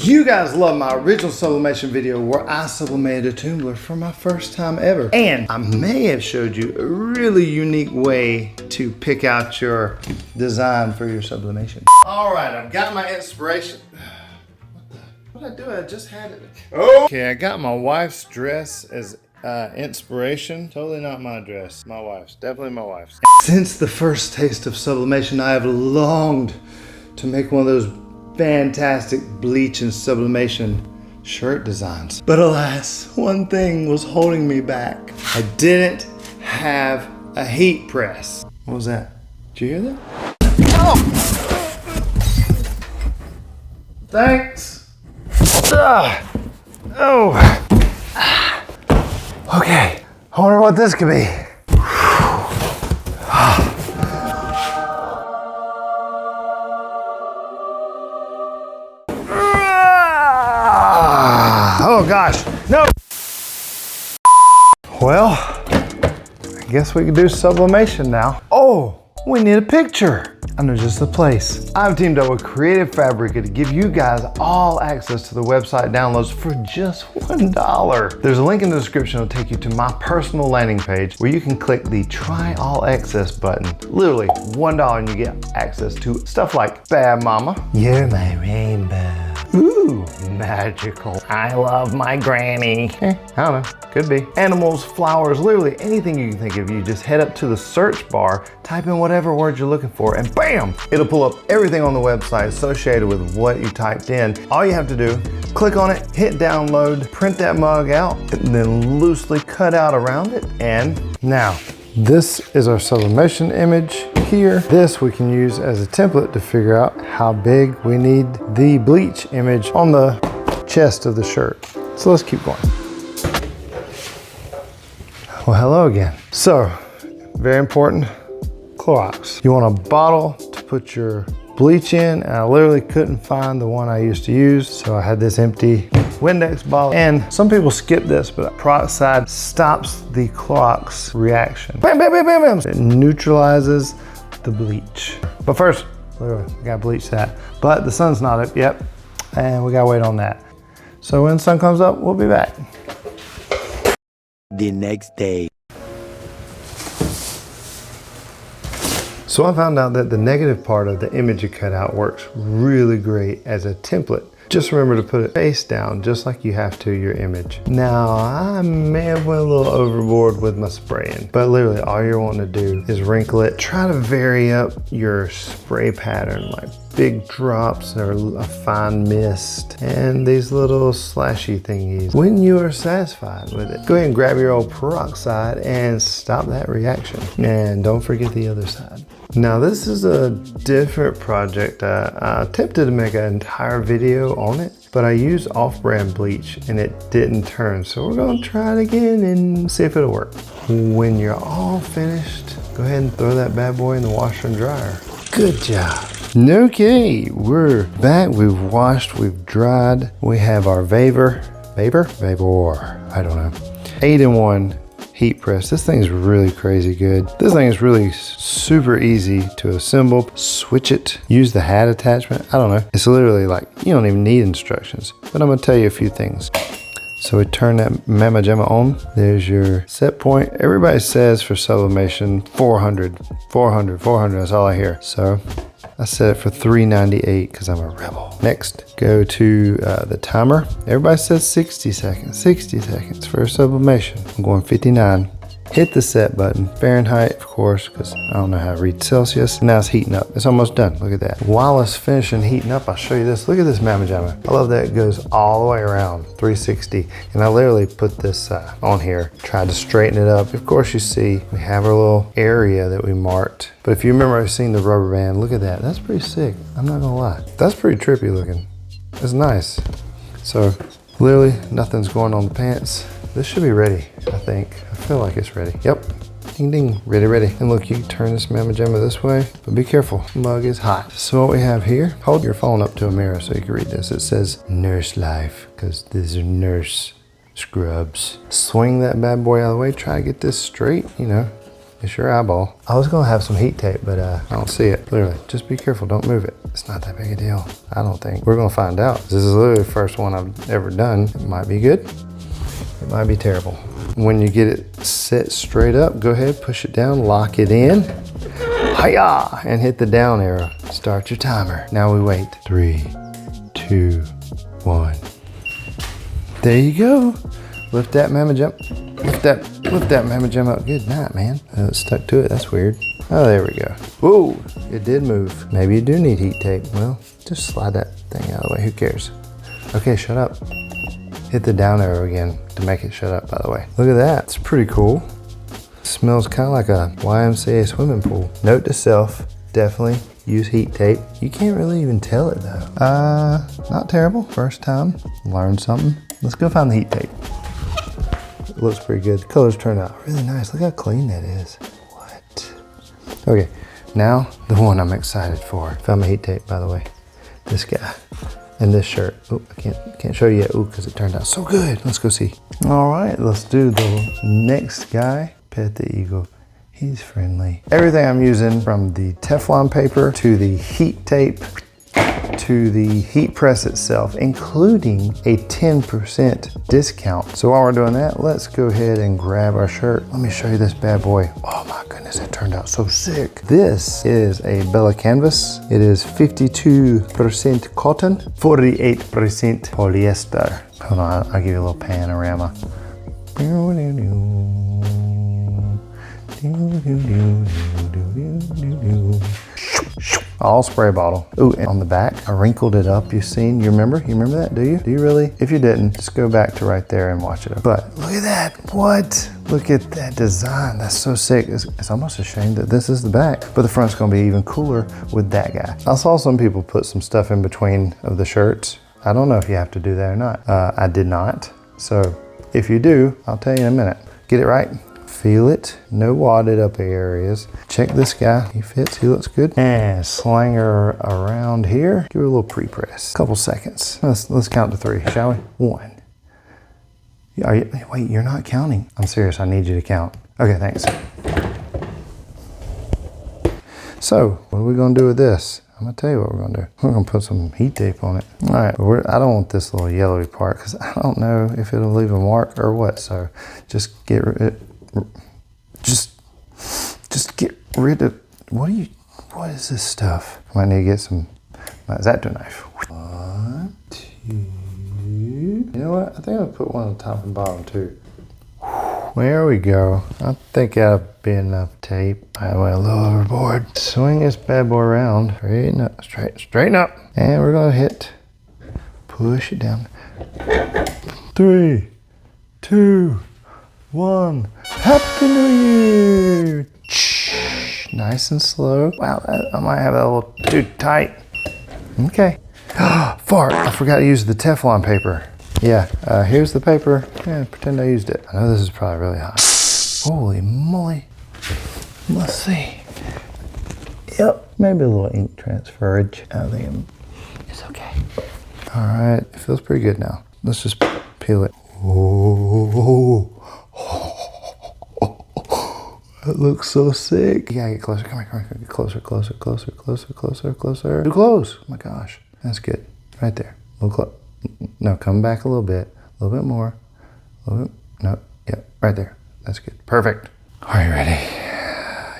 You guys love my original sublimation video where I sublimated a tumbler for my first time ever. And I may have showed you a really unique way to pick out your design for your sublimation. All right, I've got my inspiration. What did I do? I just had it. Okay, I got my wife's dress as inspiration. Totally not my dress. My wife's. Definitely my wife's. Since the first taste of sublimation, I have longed to make one of those fantastic bleach and sublimation shirt designs. But alas, one thing was holding me back. I didn't have a heat press. What was that? Did you hear that? Oh! Thanks. Oh. Okay, I wonder what this could be. Oh gosh, no. Well, I guess we can do sublimation now. Oh, we need a picture. I know just the place. I've teamed up with Creative Fabrica to give you guys all access to the website downloads for just $1. There's a link in the description that'll take you to my personal landing page where you can click the Try All Access button. Literally $1 and you get access to stuff like Bad Mama, You're My Rainbow, ooh, magical, I love my granny. I don't know, could be. Animals, flowers, literally anything you can think of. You just head up to the search bar, type in whatever word you're looking for, and bam, it'll pull up everything on the website associated with what you typed in. All you have to do, click on it, hit download, print that mug out, and then loosely cut out around it. And now, this is our sublimation image here. This we can use as a template to figure out how big we need the bleach image on the chest of the shirt. So let's keep going. Well, hello again. So, very important, Clorox. You want a bottle to put your bleach in, and I literally couldn't find the one I used to use, so I had this empty Windex bottle. And some people skip this, but peroxide stops the Clorox reaction. Bam, bam, bam, bam, bam. It neutralizes the bleach. But first, literally, we gotta bleach that. But the sun's not up yet, and we gotta wait on that. So when the sun comes up, we'll be back. The next day. So I found out that the negative part of the image you cut out works really great as a template. Just remember to put it face down, just like you have to your image. Now, I may have went a little overboard with my spraying, but literally all you're wanting to do is wrinkle it. Try to vary up your spray pattern, like big drops or a fine mist, and these little slashy thingies. When you are satisfied with it, go ahead and grab your old peroxide and stop that reaction. And don't forget the other side. Now this is a different project. I attempted to make an entire video on it, but I used off-brand bleach and it didn't turn. So we're gonna try it again and see if it'll work. When you're all finished, go ahead and throw that bad boy in the washer and dryer. Good job. Okay, we're back. We've washed, we've dried. We have our Vapor, I don't know. 8-in-1 heat press. This thing is really crazy good. This thing is really super easy to assemble. Switch it, use the hat attachment. I don't know. It's literally like, you don't even need instructions, but I'm gonna tell you a few things. So we turn that Mama Jamma on. There's your set point. Everybody says for sublimation, 400, that's all I hear. So I set it for 398 because I'm a rebel. Next, go to the timer. Everybody says 60 seconds for sublimation. I'm going 59. Hit the set button. Fahrenheit, of course, because I don't know how to read Celsius. Now it's heating up. It's almost done. Look at that. While it's finishing heating up, I'll show you this. Look at this Mama Jamma. I love that it goes all the way around, 360. And I literally put this on here, tried to straighten it up. Of course, you see we have our little area that we marked. But if you remember, I've seen the rubber band. Look at that. That's pretty sick. I'm not gonna lie. That's pretty trippy looking. It's nice. So literally nothing's going on the pants. This should be ready, I think. I feel like it's ready. Yep. Ding ding, ready, ready. And look, you can turn this Mama Jamma this way, but be careful, the mug is hot. So what we have here, hold your phone up to a mirror so you can read this. It says Nurse Life, because these are nurse scrubs. Swing that bad boy out of the way, try to get this straight, you know. It's your eyeball. I was gonna have some heat tape, but I don't see it. Literally, just be careful, don't move it. It's not that big a deal, I don't think. We're gonna find out. This is literally the first one I've ever done. It might be good, it might be terrible. When you get it set straight up, go ahead, push it down, lock it in. Hi-ya! And hit the down arrow. Start your timer. Now we wait. 3, 2, 1. There you go. Lift that mama jump. Lift that mama jump up. Good night, man. It's stuck to it. That's weird. Oh, there we go. Whoa, it did move. Maybe you do need heat tape. Well, just slide that thing out of the way. Who cares? Okay, shut up. Hit the down arrow again to make it shut up, by the way. Look at that. It's pretty cool. Smells kind of like a YMCA swimming pool. Note to self, definitely use heat tape. You can't really even tell it though. Not terrible. First time, learned something. Let's go find the heat tape. It looks pretty good. The colors turned out really nice. Look how clean that is. What? Okay, now the one I'm excited for. Found my heat tape, by the way. This guy and this shirt. Oh, I can't show you yet. Oh, because it turned out so good. Let's go see. All right, let's do the next guy. Pet the eagle. He's friendly. Everything I'm using, from the Teflon paper to the heat tape to the heat press itself, including a 10% discount. So while we're doing that, let's go ahead and grab our shirt. Let me show you this bad boy. Oh my goodness, it turned out so sick. This is a Bella canvas. It is 52% cotton, 48% polyester. Hold on, I'll give you a little panorama. All spray bottle. Ooh, and on the back, I wrinkled it up. You remember that? Do you really? If you didn't, just go back to right there and watch it. But look at that. What? Look at that design. That's so sick. It's almost a shame that this is the back, but the front's gonna be even cooler with that guy. I saw some people put some stuff in between of the shirts. I don't know if you have to do that or not. I did not. So if you do, I'll tell you in a minute. Get it right. Feel it, no wadded up areas. Check this guy, he fits, he looks good. And slang her around here. Give her a little pre-press, couple seconds. Let's count to 3, shall we? 1. Wait, you're not counting. I'm serious, I need you to count. Okay, thanks. So, what are we gonna do with this? I'm gonna tell you what we're gonna do. We're gonna put some heat tape on it. All right, I don't want this little yellowy part because I don't know if it'll leave a mark or what. So just get rid of, what is this stuff? I might need to get some, is that to a knife? 1, 2, you know what? I think I'll put one on the top and bottom too. There we go. I think that'll be enough tape. I went a little overboard. Swing this bad boy around. Straighten up, straighten up. And we're gonna push it down. 3, 2, 1. Happy New Year! Nice and slow. Wow, I might have that a little too tight. Okay. Fart, I forgot to use the Teflon paper. Yeah, here's the paper. Yeah, pretend I used it. I know this is probably really hot. Holy moly. Let's see. Yep, maybe a little ink transferage. I think it's okay. All right, it feels pretty good now. Let's just peel it. Oh, that looks so sick. You gotta get closer. Come here. Get closer. Too close. Oh my gosh, that's good. Right there. A little close. No, come back a little bit more, a little bit, no, yep, right there, that's good, perfect. Are you ready?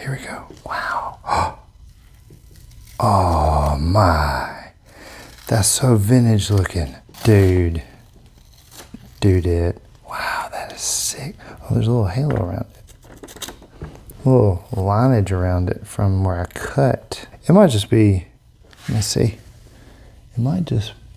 Here we go, wow. Oh my, that's so vintage looking. Dude it. Wow, that is sick. Oh, there's a little halo around it. A little lineage around it from where I cut. It might just be, let me see,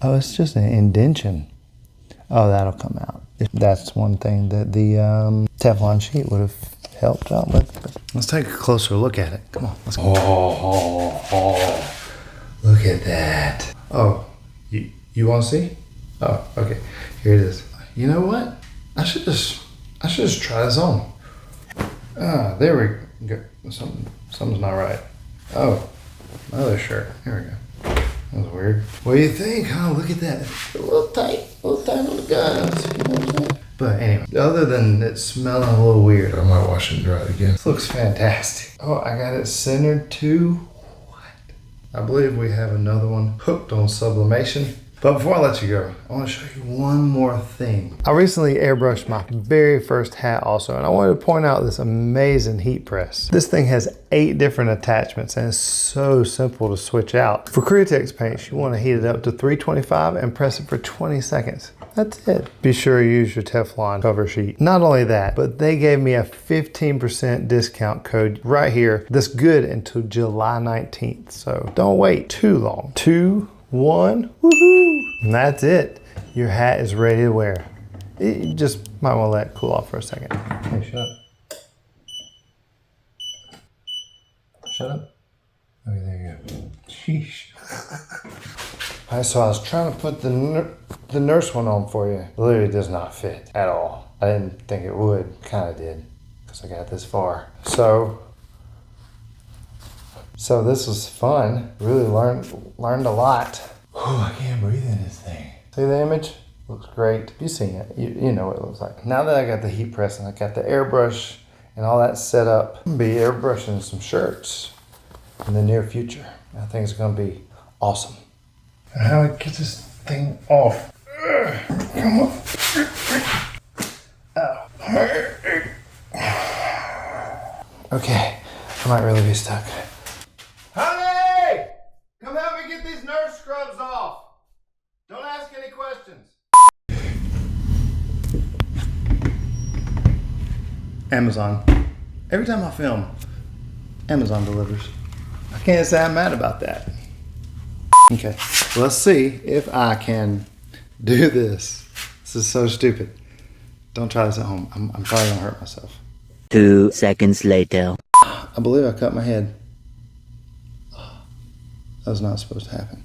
oh, it's just an indentation. Oh, that'll come out. That's one thing that the Teflon sheet would have helped out with. But let's take a closer look at it. Come on, let's go. Oh, look at that. Oh, you want to see? Oh, okay, here it is. You know what? I should just try this on. Ah, there we go. Something's not right. Oh, another shirt. Here we go. That was weird. What do you think? Oh, look at that. A little tight on the guns. You know what I'm saying? But anyway, other than it smelling a little weird, I might wash it and dry it again. This looks fantastic. Oh, I got it centered too. What? I believe we have another one hooked on sublimation. But before I let you go, I want to show you one more thing. I recently airbrushed my very first hat also, and I wanted to point out this amazing heat press. This thing has 8 different attachments and it's so simple to switch out. For Createx paints, you want to heat it up to 325 and press it for 20 seconds. That's it. Be sure you use your Teflon cover sheet. Not only that, but they gave me a 15% discount code right here that's good until July 19th. So don't wait too long. 2, 1, woohoo! And that's it. Your hat is ready to wear. You just might want to let it cool off for a second. Hey, shut up. Shut up. Okay, there you go. Sheesh. All right, so I was trying to put the nurse one on for you. It literally does not fit at all. I didn't think it would. Kind of did, because I got this far. So this was fun. Really learned a lot. Whew, I can't breathe in this thing. See the image? Looks great. You've seen it. You know what it looks like. Now that I got the heat press and I got the airbrush and all that set up, I'm gonna be airbrushing some shirts in the near future. I think it's gonna be awesome. And how do I get this thing off? Come on. Oh. Okay, I might really be stuck. Honey! Come help me get these nurse scrubs off. Don't ask any questions. Amazon. Every time I film, Amazon delivers. I can't say I'm mad about that. Okay, let's see if I can do this. This is so stupid. Don't try this at home. I'm probably gonna hurt myself. 2 seconds later. I believe I cut my head. That was not supposed to happen.